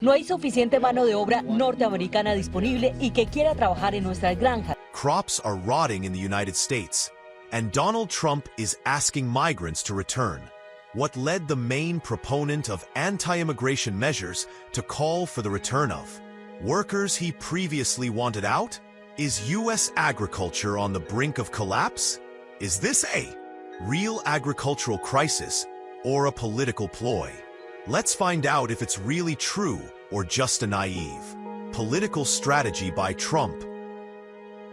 No hay suficiente mano de obra norteamericana disponible y que quiera trabajar en nuestras granjas. Crops are rotting in the United States, and Donald Trump is asking migrants to return. What led the main proponent of anti-immigration measures to call for the return of workers he previously wanted out? Is U.S. agriculture on the brink of collapse? Is this a real agricultural crisis or a political ploy? Let's find out if it's really true or just a naive political strategy by Trump.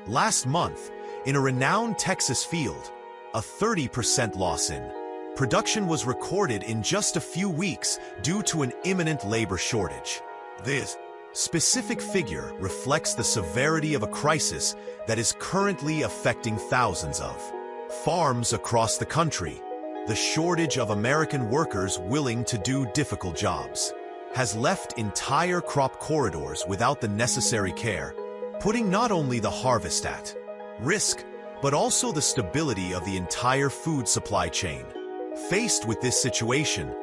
Last month, in a renowned Texas field, a 30% loss in production was recorded in just a few weeks due to an imminent labor shortage. This specific figure reflects the severity of a crisis that is currently affecting thousands of farms across the country. The shortage of American workers willing to do difficult jobs has left entire crop corridors without the necessary care, putting not only the harvest at risk, but also the stability of the entire food supply chain. Faced with this situation,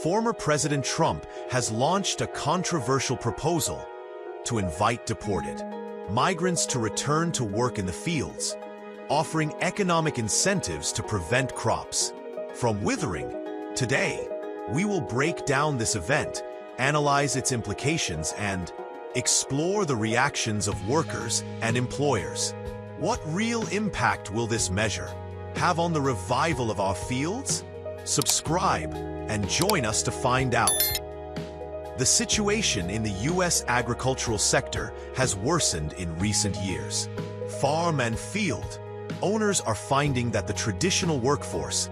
former President Trump has launched a controversial proposal to invite deported migrants to return to work in the fields, offering economic incentives to prevent crops from withering. Today, we will break down this event, analyze its implications, and explore the reactions of workers and employers. What real impact will this measure have on the revival of our fields? Subscribe and join us to find out. The situation in the U.S. agricultural sector has worsened in recent years. Farm and field owners are finding that the traditional workforce,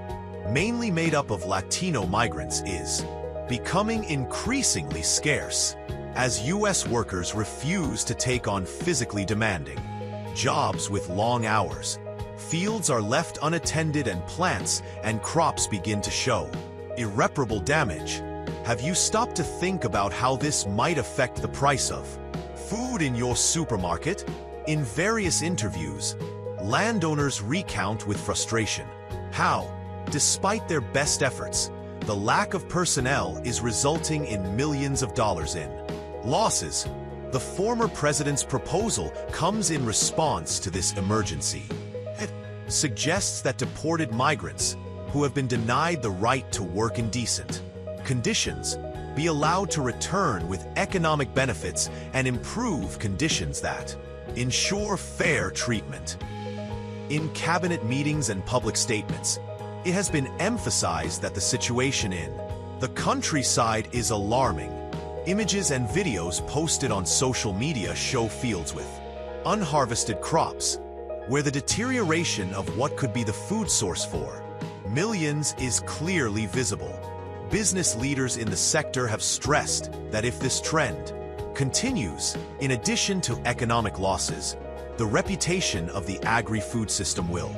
mainly made up of Latino migrants, is becoming increasingly scarce as U.S. workers refuse to take on physically demanding jobs with long hours. Fields are left unattended and plants and crops begin to show irreparable damage. Have you stopped to think about how this might affect the price of food in your supermarket? In various interviews, landowners recount with frustration how, despite their best efforts, the lack of personnel is resulting in millions of dollars in losses. The former president's proposal comes in response to this emergency. It suggests that deported migrants who have been denied the right to work in decent conditions be allowed to return with economic benefits and improve conditions that ensure fair treatment. In cabinet meetings and public statements, it has been emphasized that the situation in the countryside is alarming. Images and videos posted on social media show fields with unharvested crops, where the deterioration of what could be the food source for millions is clearly visible. Business leaders in the sector have stressed that if this trend continues, in addition to economic losses, the reputation of the agri-food system will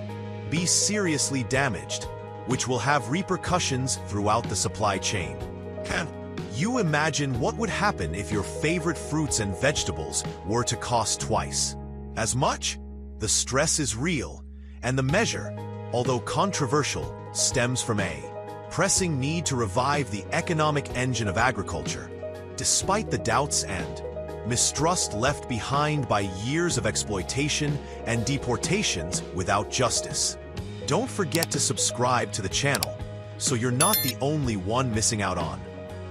be seriously damaged, which will have repercussions throughout the supply chain. Can you imagine what would happen if your favorite fruits and vegetables were to cost twice as much? The stress is real, and the measure, although controversial, stems from a pressing need to revive the economic engine of agriculture. Despite the doubts and mistrust left behind by years of exploitation and deportations without justice. Don't forget to subscribe to the channel so you're not the only one missing out on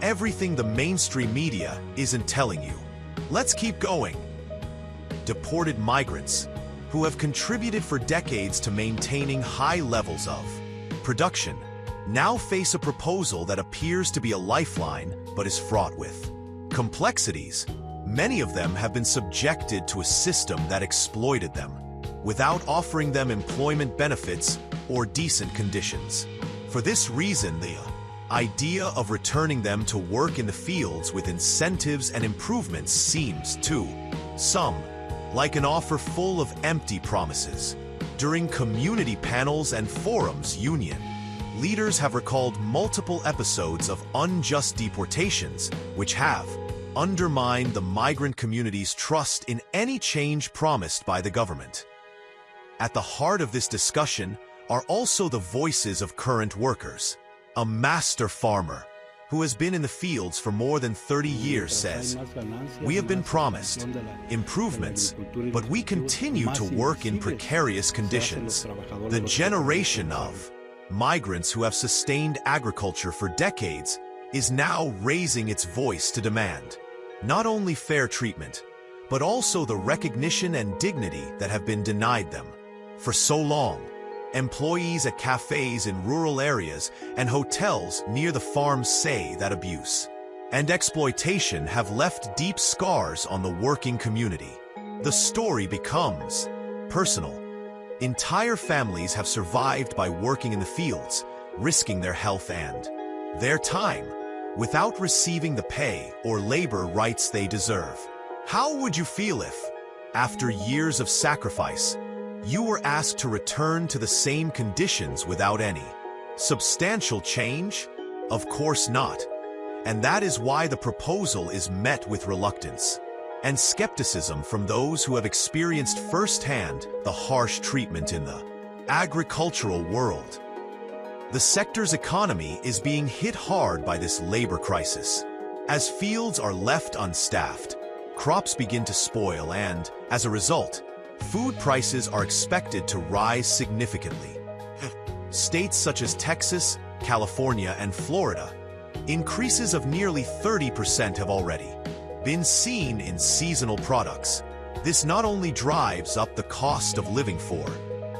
everything the mainstream media isn't telling you. Let's keep going. Deported migrants, who have contributed for decades to maintaining high levels of production, now face a proposal that appears to be a lifeline but is fraught with complexities. Many of them have been subjected to a system that exploited them, without offering them employment benefits or decent conditions. For this reason, the idea of returning them to work in the fields with incentives and improvements seems to some like an offer full of empty promises. During community panels and forums, union leaders have recalled multiple episodes of unjust deportations, which have undermined the migrant community's trust in any change promised by the government. At the heart of this discussion are also the voices of current workers. A master farmer who has been in the fields for more than 30 years, says, "We have been promised improvements, but we continue to work in precarious conditions. The generation of migrants who have sustained agriculture for decades is now raising its voice to demand not only fair treatment, but also the recognition and dignity that have been denied them for so long." Employees at cafes in rural areas and hotels near the farms say that abuse and exploitation have left deep scars on the working community. The story becomes personal. Entire families have survived by working in the fields, risking their health and their time, without receiving the pay or labor rights they deserve. How would you feel if, after years of sacrifice, you were asked to return to the same conditions without any substantial change? Of course not. And that is why the proposal is met with reluctance and skepticism from those who have experienced firsthand the harsh treatment in the agricultural world. The sector's economy is being hit hard by this labor crisis. As fields are left unstaffed, crops begin to spoil and, as a result, food prices are expected to rise significantly. States such as Texas, California, and Florida, increases of nearly 30% have already been seen in seasonal products. This not only drives up the cost of living for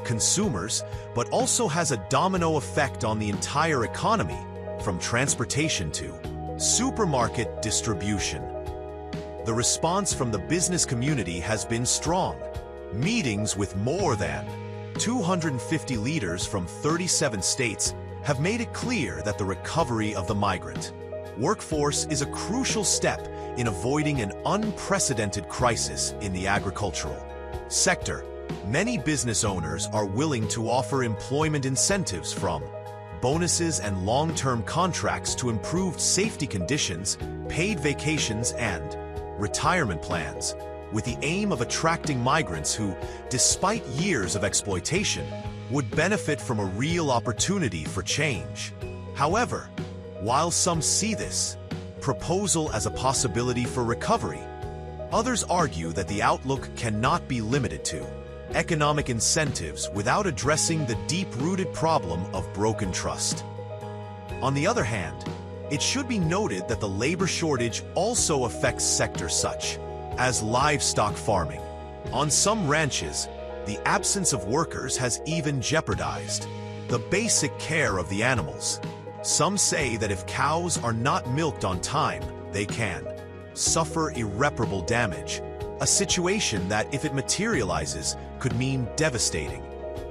consumers, but also has a domino effect on the entire economy, from transportation to supermarket distribution. The response from the business community has been strong. Meetings with more than 250 leaders from 37 states have made it clear that the recovery of the migrant workforce is a crucial step in avoiding an unprecedented crisis in the agricultural sector. Many business owners are willing to offer employment incentives, from bonuses and long-term contracts to improved safety conditions, paid vacations, and retirement plans, with the aim of attracting migrants who, despite years of exploitation, would benefit from a real opportunity for change. However, while some see this proposal as a possibility for recovery, others argue that the outlook cannot be limited to economic incentives without addressing the deep-rooted problem of broken trust. On the other hand, it should be noted that the labor shortage also affects sectors such as livestock farming. On some ranches, the absence of workers has even jeopardized the basic care of the animals. Some say that if cows are not milked on time, they can suffer irreparable damage, a situation that, if it materializes, could mean devastating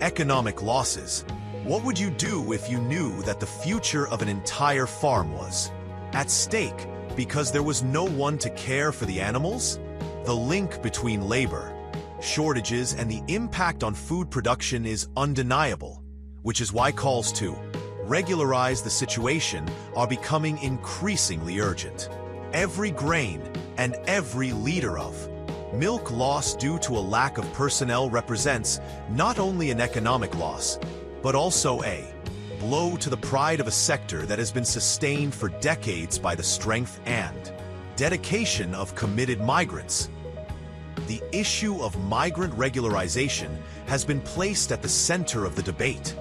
economic losses. What would you do if you knew that the future of an entire farm was at stake because there was no one to care for the animals? The link between labor shortages and the impact on food production is undeniable, which is why calls to regularize the situation are becoming increasingly urgent. Every grain and every liter of milk loss due to a lack of personnel represents not only an economic loss, but also a blow to the pride of a sector that has been sustained for decades by the strength and dedication of committed migrants. The issue of migrant regularization has been placed at the center of the debate.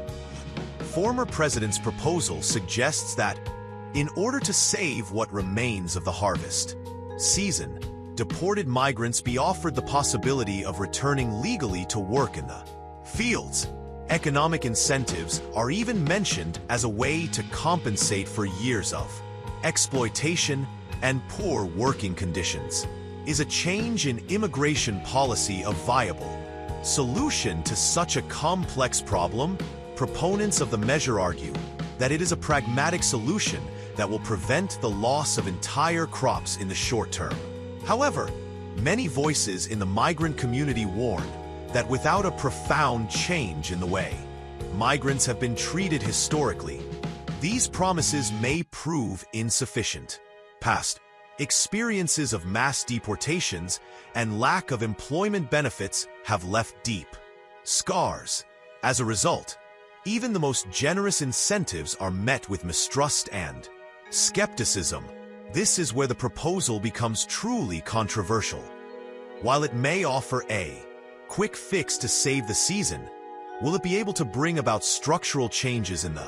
Former president's proposal suggests that, in order to save what remains of the harvest season, deported migrants be offered the possibility of returning legally to work in the fields. Economic incentives are even mentioned as a way to compensate for years of exploitation and poor working conditions. Is a change in immigration policy a viable solution to such a complex problem? Proponents of the measure argue that it is a pragmatic solution that will prevent the loss of entire crops in the short term. However, many voices in the migrant community warn that without a profound change in the way migrants have been treated historically, these promises may prove insufficient. Past experiences of mass deportations and lack of employment benefits have left deep scars. As a result, even the most generous incentives are met with mistrust and Skepticism. This is where the proposal becomes truly controversial. While it may offer a quick fix to save the season, will it be able to bring about structural changes in the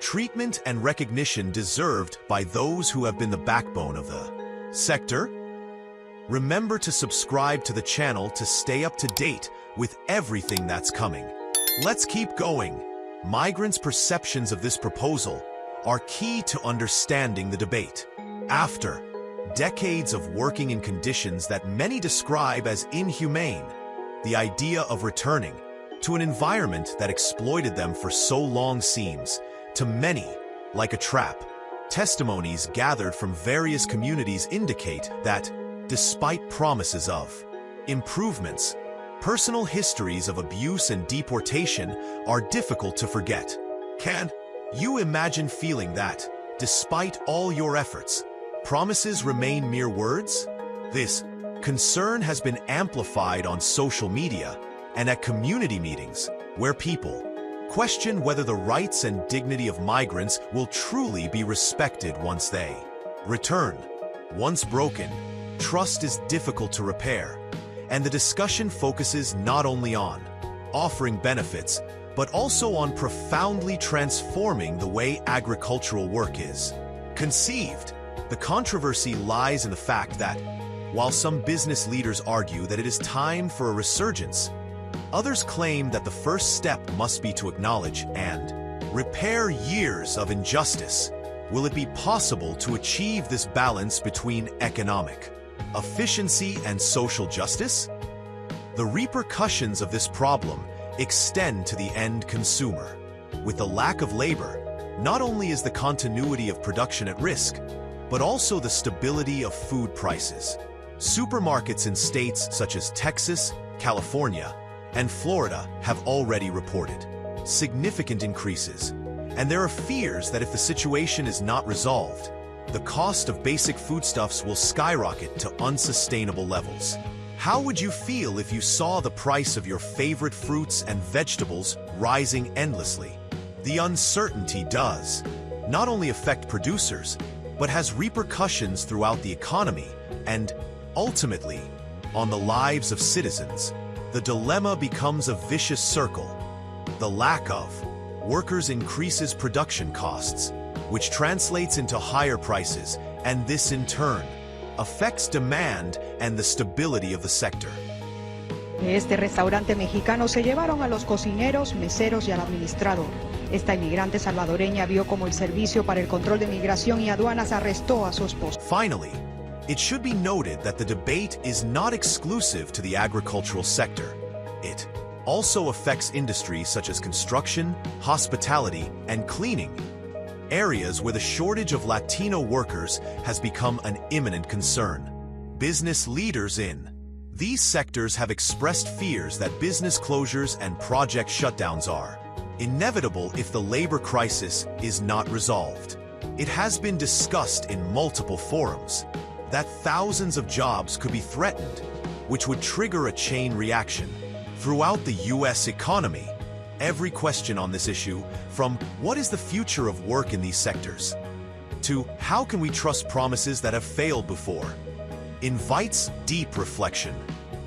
treatment and recognition deserved by those who have been the backbone of the sector? Remember to subscribe to the channel to stay up to date with everything that's coming. Let's keep going. Migrants' perceptions of this proposal are key to understanding the debate. After decades of working in conditions that many describe as inhumane, the idea of returning to an environment that exploited them for so long seems, to many, like a trap. Testimonies gathered from various communities indicate that, despite promises of improvements, personal histories of abuse and deportation are difficult to forget. Can you imagine feeling that, despite all your efforts, promises remain mere words? This concern has been amplified on social media and at community meetings, where people question whether the rights and dignity of migrants will truly be respected once they return. Once broken, trust is difficult to repair, and the discussion focuses not only on offering benefits, but also on profoundly transforming the way agricultural work is conceived. The controversy lies in the fact that, while some business leaders argue that it is time for a resurgence, others claim that the first step must be to acknowledge and repair years of injustice. Will it be possible to achieve this balance between economic efficiency and social justice? The repercussions of this problem extend to the end consumer. With the lack of labor, not only is the continuity of production at risk, but also the stability of food prices. Supermarkets in states such as Texas, California, and Florida have already reported significant increases, and there are fears that if the situation is not resolved, the cost of basic foodstuffs will skyrocket to unsustainable levels. How would you feel if you saw the price of your favorite fruits and vegetables rising endlessly? The uncertainty does not only affect producers, but has repercussions throughout the economy and, ultimately, on the lives of citizens. The dilemma becomes a vicious circle. The lack of workers increases production costs, which translates into higher prices, and this in turn affects demand and the stability of the sector. De este restaurante mexicano se llevaron a los cocineros, meseros y al administrador. Esta inmigrante salvadoreña vio como el Servicio para el Control de Migración y Aduanas arrestó a su esposo. Finally, it should be noted that the debate is not exclusive to the agricultural sector. It also affects industries such as construction, hospitality, and cleaning, areas where the shortage of Latino workers has become an imminent concern. Business leaders in these sectors have expressed fears that business closures and project shutdowns are inevitable if the labor crisis is not resolved. It has been discussed in multiple forums that thousands of jobs could be threatened, which would trigger a chain reaction throughout the U.S. economy. Every question on this issue, from what is the future of work in these sectors, to how can we trust promises that have failed before, invites deep reflection.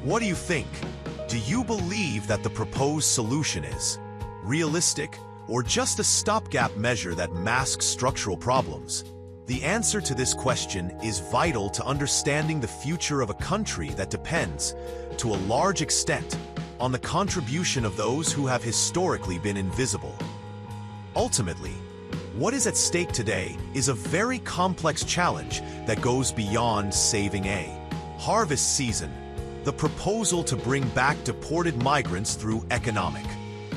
What do you think? Do you believe that the proposed solution is realistic or just a stopgap measure that masks structural problems? The answer to this question is vital to understanding the future of a country that depends, to a large extent, on the contribution of those who have historically been invisible. Ultimately, what is at stake today is a very complex challenge that goes beyond saving a harvest season. The proposal to bring back deported migrants through economic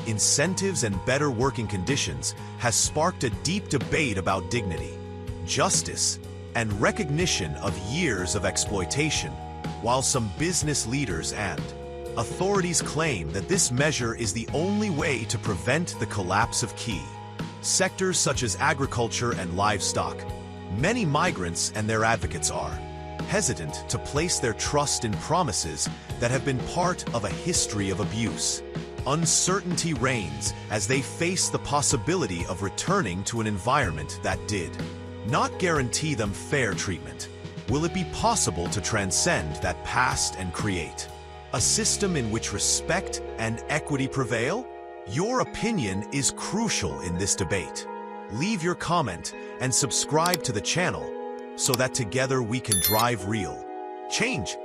incentives and better working conditions has sparked a deep debate about dignity, justice, and recognition of years of exploitation, while some business leaders and authorities claim that this measure is the only way to prevent the collapse of key sectors such as agriculture and livestock. Many migrants and their advocates are hesitant to place their trust in promises that have been part of a history of abuse. Uncertainty reigns as they face the possibility of returning to an environment that did not guarantee them fair treatment? Will it be possible to transcend that past and create a system in which respect and equity prevail? Your opinion is crucial in this debate. Leave your comment and subscribe to the channel so that together we can drive real change.